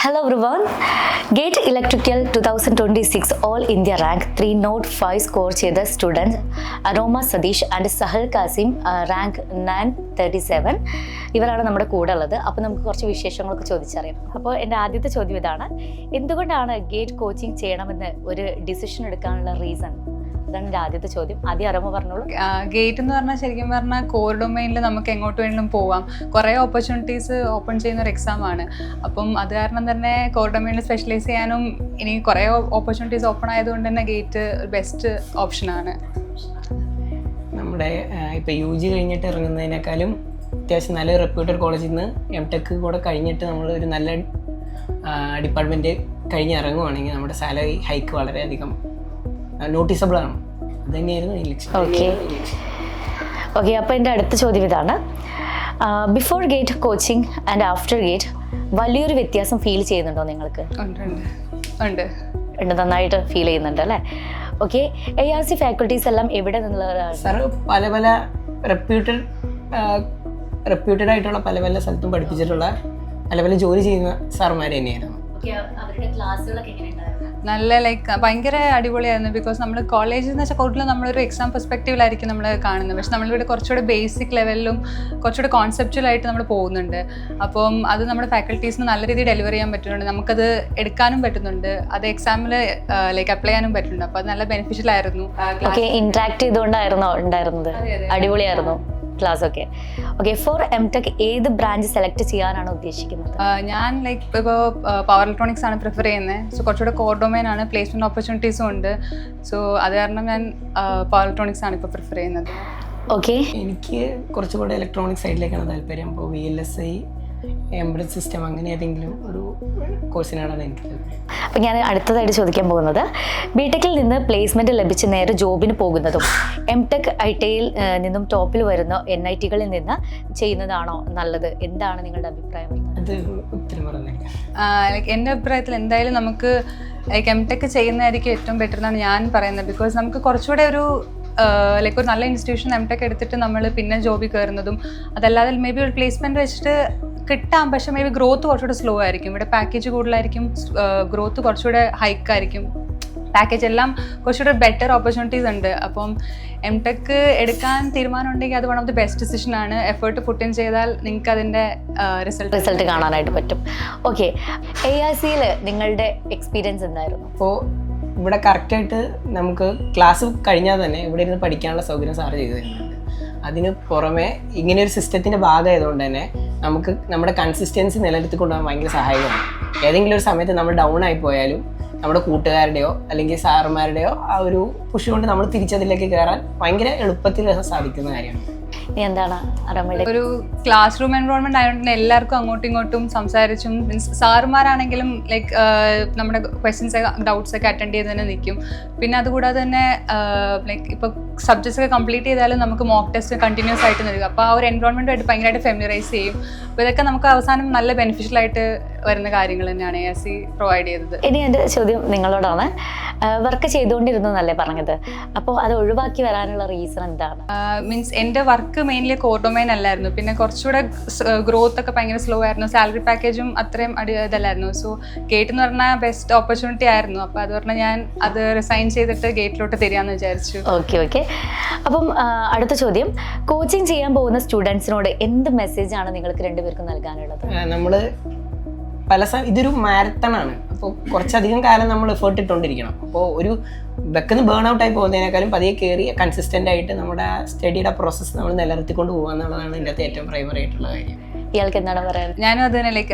Hello everyone. GATE Electrical 2026 All India Rank 305 score ചെയ്ത students Aroma Satheesh and Sahal Kasim rank 937 ഇവരാണ് നമ്മുടെ കൂടെ ഉള്ളത്. അപ്പോൾ നമുക്ക് കുറച്ച് വിശേഷങ്ങളൊക്കെ ചോദിച്ചറിയാം. അപ്പോൾ എൻ്റെ ആദ്യത്തെ ചോദ്യം ഇതാണ്, എന്തുകൊണ്ടാണ് ഗേറ്റ് കോച്ചിങ് ചെയ്യണമെന്ന് ഒരു ഡിസിഷൻ എടുക്കാനുള്ള റീസൺ? അതാണ് എൻ്റെ ആദ്യത്തെ ചോദ്യം. ആദ്യം അരോമ പറഞ്ഞോളൂ. ഗേറ്റ് എന്ന് പറഞ്ഞാൽ ശരിക്കും പറഞ്ഞാൽ കോർ ഡൊമൈനിൽ നമുക്ക് എങ്ങോട്ട് വേണമെങ്കിലും പോവാം. കുറേ ഓപ്പർച്യൂണിറ്റീസ് ഓപ്പൺ ചെയ്യുന്ന ഒരു എക്സാം ആണ്. അപ്പം അത് കാരണം തന്നെ കോർ ഡൊമൈനിൽ സ്പെഷ്യലൈസ് ചെയ്യാനും ഇനി കുറേ ഓപ്പർച്യൂണിറ്റീസ് ഓപ്പൺ ആയതുകൊണ്ട് തന്നെ ഗേറ്റ് ബെസ്റ്റ് ഓപ്ഷനാണ്. നമ്മുടെ ഇപ്പോൾ UG കഴിഞ്ഞിട്ട് ഇറങ്ങുന്നതിനേക്കാളും അത്യാവശ്യം നല്ല റെപ്യൂട്ടഡ് കോളേജിൽ നിന്ന് MTech കൂടെ കഴിഞ്ഞിട്ട് നമ്മൾ ഒരു നല്ല ഡിപ്പാർട്ട്മെൻറ്റ് കഴിഞ്ഞ് ഇറങ്ങുവാണെങ്കിൽ നമ്മുടെ സാലറി ഹൈക്ക് വളരെയധികം നോട്ടീസബിൾ ആണ്. അത് തന്നെയായിരുന്നു ഈ ലക്ഷ്യം. ഓക്കെ അപ്പോൾ എൻ്റെ അടുത്ത ചോദ്യം ഇതാണ്, before gate coaching and after gate വലിയൊരു വ്യത്യാസം ഫീൽ ചെയ്യുന്നുണ്ടോ നിങ്ങൾക്ക്? ഉണ്ട്, നന്നായിട്ട് ഫീൽ ചെയ്യുന്നുണ്ട് അല്ലേ? ഓക്കെ, ARC ഫാക്കൽറ്റീസ് എല്ലാം എവിടെ നിന്നുള്ളവരാണ്? സാർ പല റെപ്യൂട്ടഡ് ആയിട്ടുള്ള പല സ്ഥലത്തും പഠിപ്പിച്ചിട്ടുള്ള പല ജോലി ചെയ്യുന്ന സാർമാർ തന്നെയായിരുന്നു. അവരുടെ ക്ലാസ്സുകളൊക്കെ എങ്ങനെയുണ്ടായിരുന്നു? നല്ല ഭയങ്കര അടിപൊളിയായിരുന്നു. ബിക്കോസ് നമ്മൾ കോളേജിൽ എന്ന് വെച്ചാൽ കൂടുതലും നമ്മളൊരു എക്സാം പെർസ്പെക്റ്റീവിലായിരിക്കും നമ്മൾ കാണുന്നത്. പക്ഷെ നമ്മളിവിടെ കുറച്ചുകൂടെ ബേസിക് ലെവലിലും കുറച്ചുകൂടെ കോൺസെപ്റ്റുവലായിട്ട് നമ്മൾ പോകുന്നുണ്ട്. അപ്പം അത് നമ്മുടെ ഫാക്കൽറ്റീസിന് നല്ല രീതിയിൽ ഡെലിവർ ചെയ്യാൻ പറ്റുന്നുണ്ട്. നമുക്കത് എടുക്കാനും പറ്റുന്നുണ്ട്, അത് എക്സാമിൽ അപ്ലൈ ചെയ്യാനും പറ്റുന്നുണ്ട്. അപ്പോൾ അത് നല്ല ബെനിഫിഷ്യൽ ആയിരുന്നു. ഇന്ററാക്ട് ചെയ്തുകൊണ്ടായിരുന്നോ ഉണ്ടായിരുന്നത്? അടിപൊളിയായിരുന്നു ക്ലാസ് ഒക്കെ. ഓക്കെ, ഫോർ MTech ഏത് ബ്രാഞ്ച് സെലക്ട് ചെയ്യാനാണ് ഉദ്ദേശിക്കുന്നത്? ഞാൻ ഇപ്പോൾ പവർ ഇലക്ട്രോണിക്സ് ആണ് പ്രിഫർ ചെയ്യുന്നത്. സോ കുറച്ചുകൂടെ കോർ ഡൊമൈൻ ആണ്, പ്ലേസ്മെന്റ് ഓപ്പർച്യൂണിറ്റീസും ഉണ്ട്. സോ അത് കാരണം ഞാൻ പവർ ഇലക്ട്രോണിക്സ് ആണ് ഇപ്പോൾ പ്രിഫർ ചെയ്യുന്നത്. ഓക്കെ, എനിക്ക് കുറച്ചുകൂടെ ഇലക്ട്രോണിക് സൈഡിലേക്കാണ് താല്പര്യം. അപ്പോൾ VLSI, എംബഡഡ് സിസ്റ്റം അങ്ങനെ ഏതെങ്കിലും ഒരു കോഴ്സിനാണ് എനിക്ക്. അപ്പോൾ ഞാൻ അടുത്തതായിട്ട് ചോദിക്കാൻ പോകുന്നത്, BTechൽ നിന്ന് പ്ലേസ്മെൻറ്റ് ലഭിച്ച് നേരെ ജോബിന് പോകുന്നതും MTech ITയിൽ നിന്നും ടോപ്പിൽ വരുന്ന NITകളിൽ നിന്ന് ചെയ്യുന്നതാണോ നല്ലത്? എന്താണ് നിങ്ങളുടെ അഭിപ്രായം? അത് ഉത്തരം പറഞ്ഞില്ല. എൻ്റെ അഭിപ്രായത്തിൽ എന്തായാലും നമുക്ക് MTech ചെയ്യുന്നതായിരിക്കും ഏറ്റവും ബെറ്റർ എന്നാണ് ഞാൻ പറയുന്നത്. ബിക്കോസ് നമുക്ക് കുറച്ചുകൂടെ ഒരു ഒരു നല്ല ഇൻസ്റ്റിറ്റ്യൂഷൻ MTech എടുത്തിട്ട് നമ്മൾ പിന്നെ ജോബിൽ കയറുന്നതും, അതല്ലാതെ മേ ബി ഒരു പ്ലേസ്മെൻറ്റ് വെച്ചിട്ട് കിട്ടാം, പക്ഷേ മേ ബി ഗ്രോത്ത് കുറച്ചുകൂടെ സ്ലോ ആയിരിക്കും. ഇവിടെ പാക്കേജ് കൂടുതലായിരിക്കും, ഗ്രോത്ത് കുറച്ചുകൂടെ ഹൈക്കായിരിക്കും, പാക്കേജ് എല്ലാം കുറച്ചുകൂടെ ബെറ്റർ ഓപ്പർച്യൂണിറ്റീസ് ഉണ്ട്. അപ്പം MTech എടുക്കാൻ തീരുമാനം ഉണ്ടെങ്കിൽ അത് one of the best decision ആണ്. എഫേർട്ട് പുട്ട് ഇൻ ചെയ്താൽ നിങ്ങൾക്ക് അതിൻ്റെ റിസൾട്ട് കാണാനായിട്ട് പറ്റും. ഓക്കെ, ARCയിൽ നിങ്ങളുടെ എക്സ്പീരിയൻസ് എന്തായിരുന്നു? അപ്പോൾ ഇവിടെ കറക്റ്റായിട്ട് നമുക്ക് ക്ലാസ് കഴിഞ്ഞാൽ തന്നെ ഇവിടെ ഇരുന്ന് പഠിക്കാനുള്ള സൗകര്യം സാറ് ചെയ്തു തരുന്നുണ്ട്. അതിന് പുറമെ ഇങ്ങനെ ഒരു സിസ്റ്റത്തിൻ്റെ ഭാഗമായതുകൊണ്ട് തന്നെ നമുക്ക് നമ്മുടെ കൺസിസ്റ്റൻസി നിലനിർത്തിക്കൊണ്ടുപോകാൻ ഭയങ്കര സഹായകമാണ്. ഏതെങ്കിലും ഒരു സമയത്ത് നമ്മൾ ഡൗൺ ആയി പോയാലും നമ്മുടെ കൂട്ടുകാരുടെയോ അല്ലെങ്കിൽ സാറുമാരുടെയോ ആ ഒരു പുഷ് കൊണ്ട് നമ്മൾ തിരിച്ചതിലേക്ക് കയറാൻ ഭയങ്കര എളുപ്പത്തിൽ സാധിക്കുന്ന കാര്യമാണ്. എന്താണ് ഒരു ക്ലാസ് റൂം എൻവയോൺമെന്റ് ആയതുകൊണ്ട് എല്ലാവർക്കും അങ്ങോട്ടും ഇങ്ങോട്ടും സംസാരിച്ചും, മീൻസ് സാറുമാരാണെങ്കിലും നമ്മുടെ ക്വസ്റ്റ്യൻസ് ഡൗട്ട്സ് ഒക്കെ അറ്റൻഡ് ചെയ്ത് തന്നെ നിൽക്കും. പിന്നെ അതുകൂടാതെ തന്നെ ഇപ്പോൾ സബ്ജക്ട്സ് ഒക്കെ കംപ്ലീറ്റ് ചെയ്താലും നമുക്ക് മോക്ക് ടെസ്റ്റ് കണ്ടിന്യൂസ് ആയിട്ട് നൽകും. അപ്പോൾ ആ ഒരു എൻവയോൺമെൻറ്റുമായിട്ട് ഭയങ്കരമായിട്ട് ഫെമിലറൈസ് ചെയ്യും. അപ്പോൾ ഇതൊക്കെ നമുക്ക് അവസാനം നല്ല ബെനിഫിഷ്യൽ ആയിട്ട് വരുന്ന കാര്യങ്ങൾ തന്നെയാണ് ARC പ്രൊവൈഡ് ചെയ്തത്. ഇനി എൻ്റെ ചോദ്യം നിങ്ങളോടാണ്, വർക്ക് ചെയ്തുകൊണ്ടിരുന്നല്ലേ പറഞ്ഞത്, അപ്പോൾ അത് ഒഴിവാക്കി വരാനുള്ള റീസൺ എന്താണ്? മീൻസ് എൻ്റെ വർക്ക് മെയിൻലി കോർ ഡൊമൈൻ അല്ലായിരുന്നു. പിന്നെ കുറച്ചുകൂടെ ഗ്രോത്ത് ഒക്കെ ഭയങ്കര സ്ലോ ആയിരുന്നു, സാലറി പാക്കേജും അത്രയും ഇതല്ലായിരുന്നു. സോ ഗേറ്റ് എന്ന് പറഞ്ഞാൽ ബെസ്റ്റ് ഓപ്പർച്യൂണിറ്റി ആയിരുന്നു. അപ്പോൾ അത് പറഞ്ഞാൽ ഞാൻ അത് റിസൈൻ ചെയ്തിട്ട് ഗേറ്റിലോട്ട് തരികയെന്ന് വിചാരിച്ചു. ഓക്കെ. അപ്പം അടുത്ത ചോദ്യം, കോച്ചിങ് ചെയ്യാൻ പോകുന്ന സ്റ്റുഡൻസിനോട് എന്ത് മെസ്സേജാണ് നിങ്ങൾക്ക് രണ്ടുപേർക്കും നൽകാനുള്ളത്? നമ്മൾ ഇതൊരു മാരത്തൺ ആണ്. അപ്പോൾ കുറച്ചധികം കാലം നമ്മൾ എഫേർട്ട് ഇട്ടുകൊണ്ടിരിക്കണം. അപ്പോൾ ഒരു ബെക്കിന്ന് ബേൺ ഔട്ട് ആയി പോകുന്നതിനേക്കാളും പതിയെ കയറി കൺസിസ്റ്റൻ്റ് ആയിട്ട് നമ്മുടെ സ്റ്റഡിയുടെ പ്രോസസ്സ് നമ്മൾ നിലനിർത്തിക്കൊണ്ട് പോകുക എന്നുള്ളതാണ് ഇതിൻ്റെ അകത്ത് ഏറ്റവും പ്രൈമറി ആയിട്ടുള്ള കാര്യം. ഇയാൾക്ക് എന്താണ് പറയുന്നത്? ഞാനും അത് തന്നെ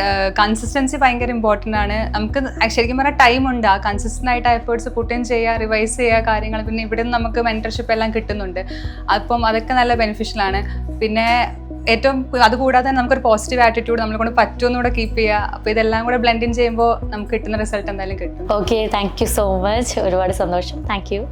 കൺസിസ്റ്റൻസി ഭയങ്കര ഇമ്പോർട്ടൻ്റ് ആണ്. നമുക്ക് ശരിക്കും പറഞ്ഞാൽ ടൈം ഉണ്ട്. ആ കൺസിസ്റ്റൻ്റ് ആയിട്ട് എഫേർട്സ് പുട്ട് ഇൻ ചെയ്യുക, റിവൈസ് ചെയ്യുക കാര്യങ്ങൾ. പിന്നെ ഇവിടെ നിന്ന് നമുക്ക് മെൻറ്റർഷിപ്പ് എല്ലാം കിട്ടുന്നുണ്ട്. അപ്പം അതൊക്കെ നല്ല ബെനിഫിഷ്യലാണ്. പിന്നെ ഏറ്റവും അതുകൂടാതെ നമുക്കൊരു പോസിറ്റീവ് ആറ്റിറ്റ്യൂഡ് നമ്മളെ കൊണ്ട് പറ്റുമെന്നൂടെ കീപ്പ് ചെയ്യുക. അപ്പോൾ ഇതെല്ലാം കൂടെ ബ്ലെൻഡ് ഇൻ ചെയ്യുമ്പോൾ നമുക്ക് കിട്ടുന്ന റിസൾട്ട് എന്തായാലും കിട്ടും. Okay, thank you so much. ഒരുപാട് സന്തോഷം. Thank you.